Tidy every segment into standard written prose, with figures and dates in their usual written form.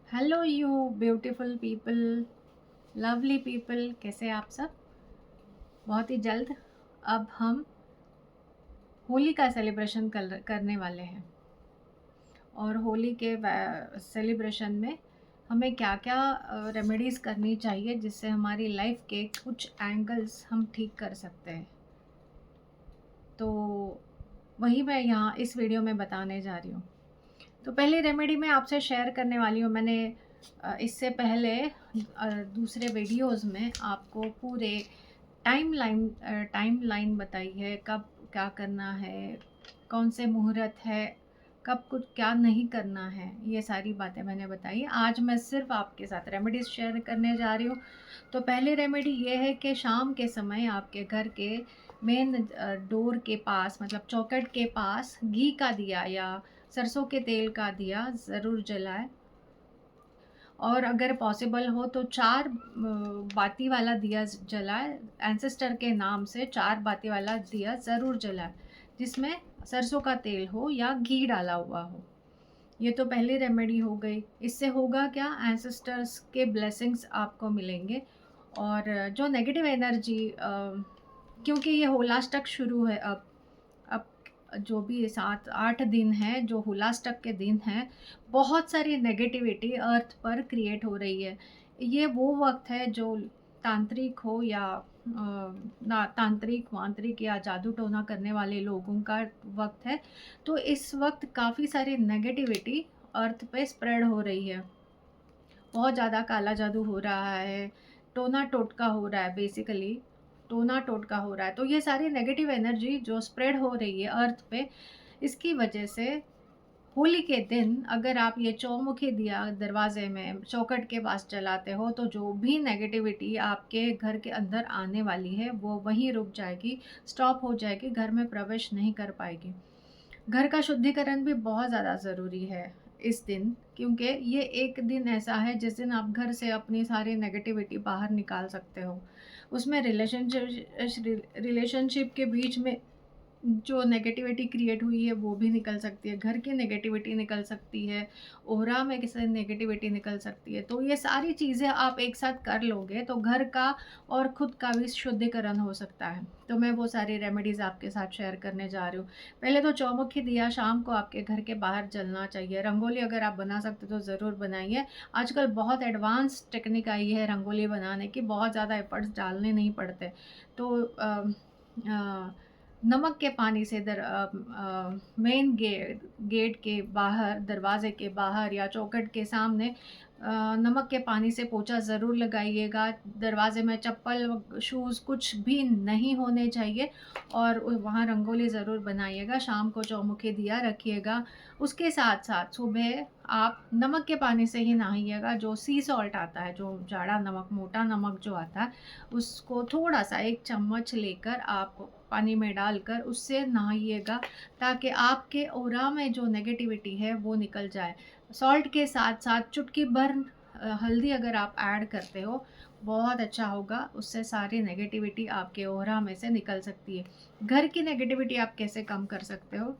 Hello you beautiful people, lovely people, कैसे हैं आप सब। बहुत ही जल्द अब हम होली का सेलिब्रेशन करने वाले हैं। और होली के सेलिब्रेशन में हमें क्या क्या रेमेडीज़ करनी चाहिए जिससे हमारी लाइफ के कुछ एंगल्स हम ठीक कर सकते हैं। तो वही मैं यहाँ इस वीडियो में बताने जा रही हूँ। तो पहली रेमेडी मैं आपसे शेयर करने वाली हूँ। मैंने इससे पहले दूसरे वीडियोस में आपको पूरे टाइम लाइन बताई है, कब क्या करना है, कौन से मुहूर्त है, कब कुछ क्या नहीं करना है, ये सारी बातें मैंने बताई। आज मैं सिर्फ आपके साथ रेमेडीज़ शेयर करने जा रही हूँ। तो पहली रेमेडी ये है कि शाम के समय आपके घर के मेन डोर के पास, मतलब चौखट के पास, घी का दिया या सरसों के तेल का दिया ज़रूर जलाएं। और अगर पॉसिबल हो तो 4 बाती वाला दिया जलाएं। एंसेस्टर के नाम से 4 बाती वाला दिया ज़रूर जलाएं, जिसमें सरसों का तेल हो या घी डाला हुआ हो। ये तो पहली रेमेडी हो गई। इससे होगा क्या, एंसेस्टर्स के ब्लेसिंग्स आपको मिलेंगे। और जो नेगेटिव एनर्जी, क्योंकि ये होलाष्टक शुरू है अब जो भी 7-8 दिन है, जो होलाष्टक के दिन हैं, बहुत सारी नेगेटिविटी अर्थ पर क्रिएट हो रही है। ये वो वक्त है जो तांत्रिक हो या ना तांत्रिक वांत्रिक या जादू टोना करने वाले लोगों का वक्त है। तो इस वक्त काफ़ी सारी नेगेटिविटी अर्थ पे स्प्रेड हो रही है। बहुत ज़्यादा काला जादू हो रहा है, टोना टोटका हो रहा है, बेसिकली टोना टोटका हो रहा है। तो ये सारी नेगेटिव एनर्जी जो स्प्रेड हो रही है अर्थ पे, इसकी वजह से होली के दिन अगर आप ये चौमुखी दिया दरवाजे में चौखट के पास जलाते हो, तो जो भी नेगेटिविटी आपके घर के अंदर आने वाली है वो वहीं रुक जाएगी, स्टॉप हो जाएगी, घर में प्रवेश नहीं कर पाएगी। घर का शुद्धिकरण भी बहुत ज़्यादा ज़रूरी है इस दिन, क्योंकि ये एक दिन ऐसा है जिस दिन आप घर से अपनी सारी नेगेटिविटी बाहर निकाल सकते हो। उसमें रिलेशनशिप के बीच में जो नेगेटिविटी क्रिएट हुई है वो भी निकल सकती है, घर की नेगेटिविटी निकल सकती है, ओरा में किसी नेगेटिविटी निकल सकती है। तो ये सारी चीज़ें आप एक साथ कर लोगे तो घर का और खुद का भी शुद्धिकरण हो सकता है। तो मैं वो सारी रेमेडीज़ आपके साथ शेयर करने जा रही हूँ। पहले तो चौमुखी दिया शाम को आपके घर के बाहर जलना चाहिए। रंगोली अगर आप बना सकते तो ज़रूर बनाइए। आजकल बहुत एडवांस टेक्निक आई है रंगोली बनाने की, बहुत ज़्यादा एफर्ट्स डालने नहीं पड़ते। तो नमक के पानी से मेन गेट के बाहर, दरवाजे के बाहर या चौखट के सामने नमक के पानी से पोंछा ज़रूर लगाइएगा। दरवाजे में चप्पल शूज़ कुछ भी नहीं होने चाहिए। और वहाँ रंगोली ज़रूर बनाइएगा। शाम को चौमुखी दिया रखिएगा। उसके साथ साथ सुबह आप नमक के पानी से ही नहाइएगा। जो सी सॉल्ट आता है, जो जाड़ा नमक, मोटा नमक जो आता है, उसको थोड़ा सा 1 चम्मच लेकर आप पानी में डालकर उससे नहाइएगा, ताकि आपके ऑरा में जो नेगेटिविटी है वो निकल जाए। सॉल्ट के साथ साथ चुटकी भर हल्दी अगर आप ऐड करते हो, बहुत अच्छा होगा। उससे सारी नेगेटिविटी आपके ऑरा में से निकल सकती है। घर की नेगेटिविटी आप कैसे कम कर सकते हो?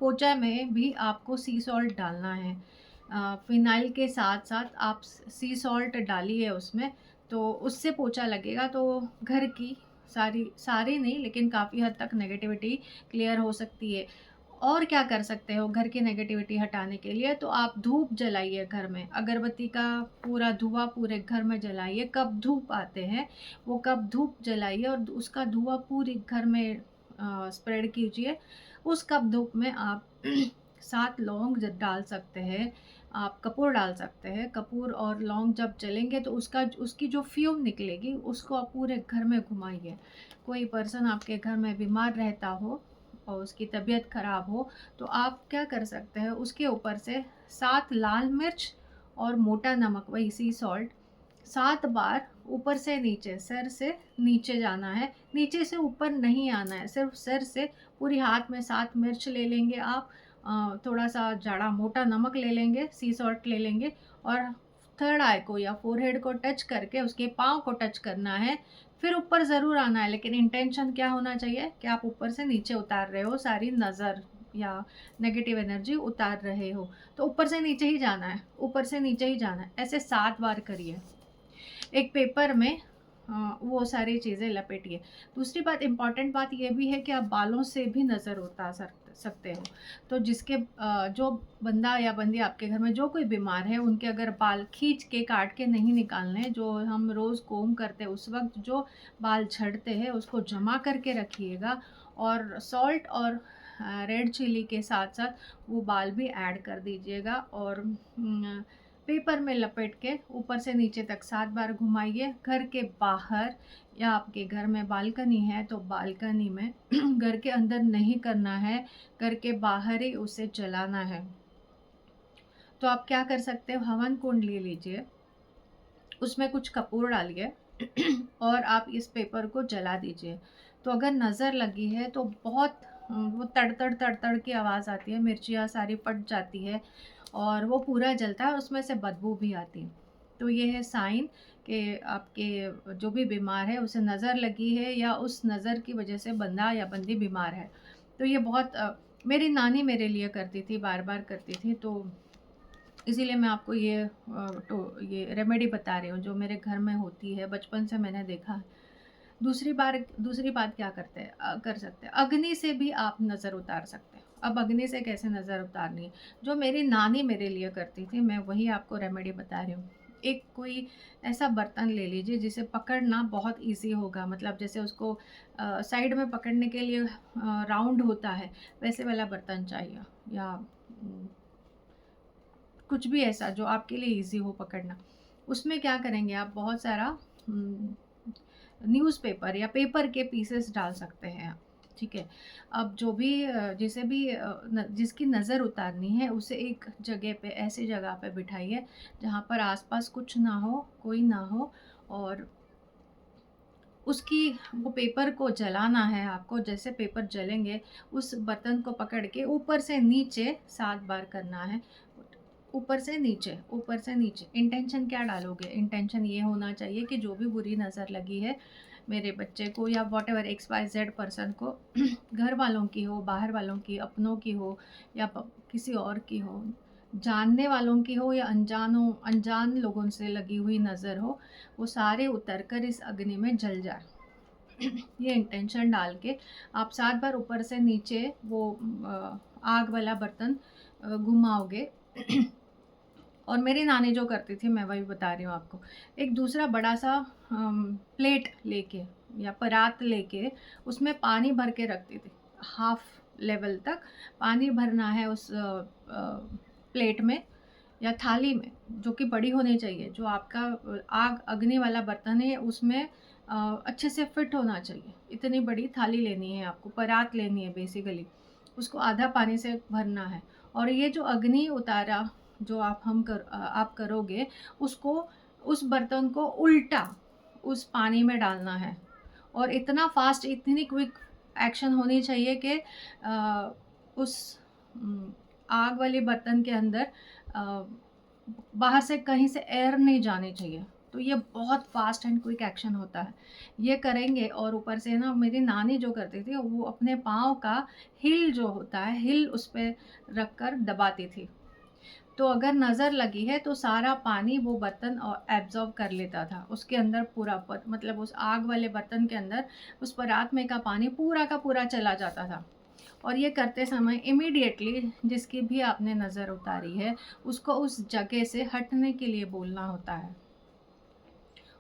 पोंछा में भी आपको सी सॉल्ट डालना है। फ़िनाइल के साथ साथ आप सी सॉल्ट डालिए उसमें, तो उससे पोंछा लगेगा तो घर की सारी नहीं लेकिन काफ़ी हद तक नेगेटिविटी क्लियर हो सकती है। और क्या कर सकते हो घर की नेगेटिविटी हटाने के लिए? तो आप धूप जलाइए घर में, अगरबत्ती का पूरा धुआँ पूरे घर में जलाइए। कब धूप आते हैं, वो कब धूप जलाइए और उसका धुआँ पूरे घर में स्प्रेड कीजिए। उस कप धूप में आप 7 लौंग डाल सकते हैं, आप कपूर डाल सकते हैं। कपूर और लौंग जब जलेंगे तो उसकी जो फ्यूम निकलेगी उसको आप पूरे घर में घुमाइए। कोई पर्सन आपके घर में बीमार रहता हो और उसकी तबीयत ख़राब हो, तो आप क्या कर सकते हैं, उसके ऊपर से 7 लाल मिर्च और मोटा नमक, वही सी सॉल्ट, 7 बार ऊपर से नीचे, सिर से नीचे जाना है, नीचे से ऊपर नहीं आना है, सिर्फ सिर से पूरी हाथ में 7 मिर्च ले लेंगे आप। थोड़ा सा जाड़ा मोटा नमक ले लेंगे, सी सॉल्ट ले लेंगे और थर्ड आई को या फोरहेड को टच करके उसके पाँव को टच करना है। फिर ऊपर ज़रूर आना है, लेकिन इंटेंशन क्या होना चाहिए कि आप ऊपर से नीचे उतार रहे हो सारी नज़र या नेगेटिव एनर्जी उतार रहे हो। तो ऊपर से नीचे ही जाना है, ऊपर से नीचे ही जाना है, ऐसे 7 बार करिए। एक पेपर में वो सारी चीज़ें लपेटिए। दूसरी बात, इम्पॉर्टेंट बात ये भी है कि आप बालों से भी नज़र उतार सकते हो। तो जो बंदा या बंदी आपके घर में जो कोई बीमार है, उनके अगर बाल खींच के काट के नहीं निकालने, जो हम रोज़ कोम करते हैं उस वक्त जो बाल झड़ते हैं उसको जमा करके रखिएगा, और सॉल्ट और रेड चिली के साथ साथ वो बाल भी ऐड कर दीजिएगा, और पेपर में लपेट के ऊपर से नीचे तक 7 बार घुमाइए। घर के बाहर या आपके घर में बालकनी है तो बालकनी में घर के अंदर नहीं करना है, घर के बाहर ही उसे जलाना है। तो आप क्या कर सकते हो, हवन कुंड ले लीजिए, उसमें कुछ कपूर डालिए और आप इस पेपर को जला दीजिए। तो अगर नज़र लगी है तो बहुत वो तड़ की आवाज़ आती है, मिर्चियाँ सारी फट जाती है और वो पूरा जलता है, उसमें से बदबू भी आती है। तो ये है साइन कि आपके जो भी बीमार है उसे नज़र लगी है या उस नज़र की वजह से बंदा या बंदी बीमार है। तो ये बहुत मेरी नानी मेरे लिए करती थी, बार-बार करती थी, तो इसीलिए मैं आपको ये रेमेडी बता रही हूँ जो मेरे घर में होती है, बचपन से मैंने देखा है। दूसरी बात क्या कर सकते हैं, अग्नि से भी आप नज़र उतार सकते हैं। अब अग्नि से कैसे नज़र उतारनी है, जो मेरी नानी मेरे लिए करती थी, मैं वही आपको रेमेडी बता रही हूँ। एक कोई ऐसा बर्तन ले लीजिए जिसे पकड़ना बहुत ईज़ी होगा, मतलब जैसे उसको साइड में पकड़ने के लिए राउंड होता है, वैसे वाला बर्तन चाहिए, या कुछ भी ऐसा जो आपके लिए ईज़ी हो पकड़ना। उसमें क्या करेंगे आप, बहुत सारा न्यूज़पेपर या पेपर के पीसेस डाल सकते हैं आप, ठीक है। अब जो भी जिसे भी जिसकी नज़र उतारनी है उसे एक जगह पे, ऐसी जगह पे बिठाइए जहाँ पर आसपास कुछ ना हो, कोई ना हो, और उसकी वो पेपर को जलाना है आपको। जैसे पेपर जलेंगे उस बर्तन को पकड़ के ऊपर से नीचे 7 बार करना है। ऊपर से नीचे, ऊपर से नीचे। इंटेंशन क्या डालोगे? इंटेंशन ये होना चाहिए कि जो भी बुरी नज़र लगी है मेरे बच्चे को या व्हाटएवर XYZ पर्सन को, घर वालों की हो, बाहर वालों की, अपनों की हो या किसी और की हो, जानने वालों की हो या अनजान लोगों से लगी हुई नज़र हो, वो सारे उतर कर इस अग्नि में जल जाए। ये इंटेंशन डाल के आप 7 बार ऊपर से नीचे वो आग वाला बर्तन घुमाओगे। और मेरी नानी जो करती थी मैं वही बता रही हूँ आपको। एक दूसरा बड़ा सा प्लेट लेके या परात लेके उसमें पानी भर के रखती थी। हाफ लेवल तक पानी भरना है उस प्लेट में या थाली में, जो कि बड़ी होनी चाहिए। जो आपका आग अग्नि वाला बर्तन है उसमें अच्छे से फिट होना चाहिए। इतनी बड़ी थाली लेनी है आपको, परात लेनी है बेसिकली। उसको आधा पानी से भरना है, और ये जो अग्नि उतारा जो आप करोगे, उसको, उस बर्तन को उल्टा उस पानी में डालना है, और इतना फास्ट, इतनी क्विक एक्शन होनी चाहिए कि उस आग वाले बर्तन के अंदर बाहर से कहीं से एयर नहीं जानी चाहिए। तो ये बहुत फास्ट एंड क्विक एक्शन होता है। ये करेंगे, और ऊपर से ना मेरी नानी जो करती थी वो अपने पाँव का हिल जो होता है, हिल उस पे रख कर दबाती थी। तो अगर नज़र लगी है तो सारा पानी वो बर्तन एब्ज़ॉर्ब कर लेता था। उसके अंदर पूरा मतलब उस आग वाले बर्तन के अंदर उस परात में का पानी पूरा का पूरा चला जाता था। और ये करते समय इमीडिएटली जिसकी भी आपने नज़र उतारी है उसको उस जगह से हटने के लिए बोलना होता है।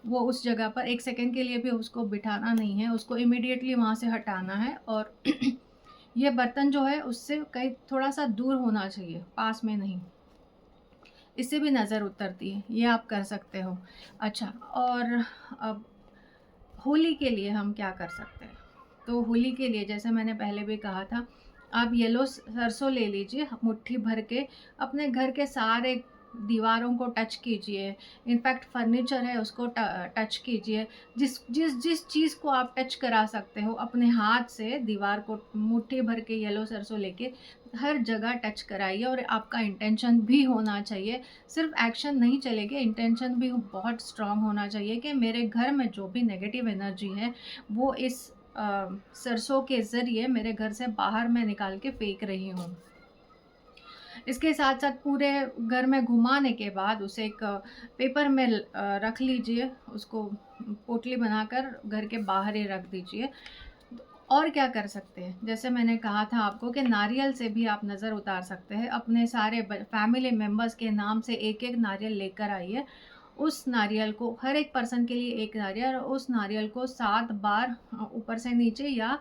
वो उस जगह पर 1 सेकंड के लिए भी उसको बिठाना नहीं है, उसको इमीडिएटली वहाँ से हटाना है, और ये बर्तन जो है उससे कहीं थोड़ा-सा दूर होना चाहिए, पास में नहीं। इससे भी नज़र उतरती है, ये आप कर सकते हो। अच्छा, और अब होली के लिए हम क्या कर सकते हैं? तो होली के लिए जैसे मैंने पहले भी कहा था, आप येलो सरसों ले लीजिए मुट्ठी भर के, अपने घर के सारे दीवारों को टच कीजिए, इनफैक्ट फर्नीचर है उसको टच कीजिए। जिस जिस जिस चीज़ को आप टच करा सकते हो अपने हाथ से दीवार को मुट्ठी भर के येलो सरसों लेके हर जगह टच कराइए, और आपका इंटेंशन भी होना चाहिए। सिर्फ एक्शन नहीं चलेगी, इंटेंशन भी बहुत स्ट्रांग होना चाहिए कि मेरे घर में जो भी नेगेटिव एनर्जी है वो इस सरसों के ज़रिए मेरे घर से बाहर मैं निकाल के फेंक रही हूँ। इसके साथ-साथ पूरे घर में घुमाने के बाद उसे एक पेपर में रख लीजिए, उसको पोटली बनाकर घर के बाहर ही रख दीजिए। और क्या कर सकते हैं, जैसे मैंने कहा था आपको कि नारियल से भी आप नज़र उतार सकते हैं। अपने सारे फैमिली मेंबर्स के नाम से एक-एक नारियल लेकर आइए। उस नारियल को हर एक पर्सन के लिए 1 नारियल, और उस नारियल को 7 बार ऊपर से नीचे या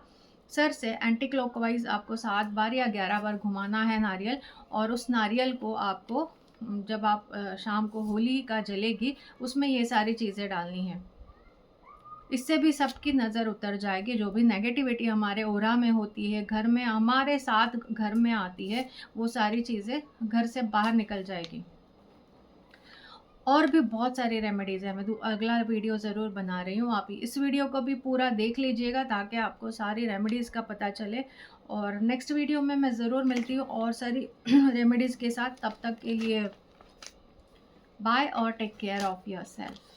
सर से एंटी क्लॉकवाइज़ आपको 7 बार या 11 बार घुमाना है नारियल। और उस नारियल को आपको जब आप शाम को होलिका जलेगी, उसमें ये सारी चीज़ें डालनी हैं। इससे भी सबकी नज़र उतर जाएगी, जो भी नेगेटिविटी हमारे ऑरा में होती है, घर में हमारे साथ घर में आती है, वो सारी चीज़ें घर से बाहर निकल जाएगी। और भी बहुत सारी रेमेडीज़ हैं, मैं अगला वीडियो ज़रूर बना रही हूँ। आप इस वीडियो को भी पूरा देख लीजिएगा ताकि आपको सारी रेमेडीज़ का पता चले। और नेक्स्ट वीडियो में मैं ज़रूर मिलती हूँ और सारी रेमेडीज़ के साथ। तब तक के लिए बाय और टेक केयर ऑफ़ योरसेल्फ।